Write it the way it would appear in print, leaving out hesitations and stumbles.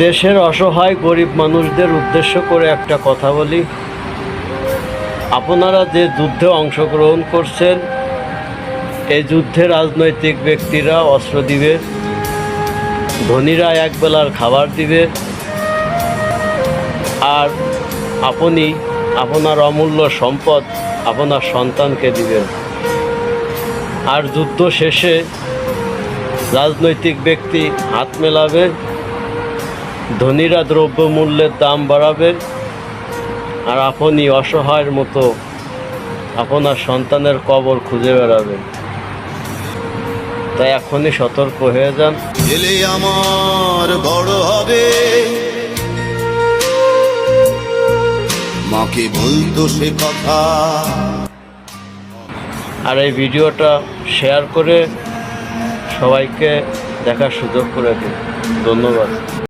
দেশের অসহায় গরিব মানুষদের উদ্দেশ্য করে একটা কথা বলি। আপনারা যে যুদ্ধে অংশগ্রহণ করছেন, এই যুদ্ধে রাজনৈতিক ব্যক্তিরা অস্ত্র দিবে, ধনীরা একবেলার খাবার দিবে, আর আপনি আপনার অমূল্য সম্পদ আপনার সন্তানকে দিবেন। আর যুদ্ধ শেষে রাজনৈতিক ব্যক্তি হাত মেলাবে, ধনীরা দ্রব্যমূল্যের দাম বাড়াবে, আর আপনি অসহায়ের মতো আপনার সন্তানের কবর খুঁজে বেড়াবেন। তাই এখনই সতর্ক হয়ে যান। ছেলে আমার বড় হবে, মাকে বলতো সে কথা। আর এই ভিডিওটা শেয়ার করে সবাইকে দেখার সুযোগ করে দিন। ধন্যবাদ।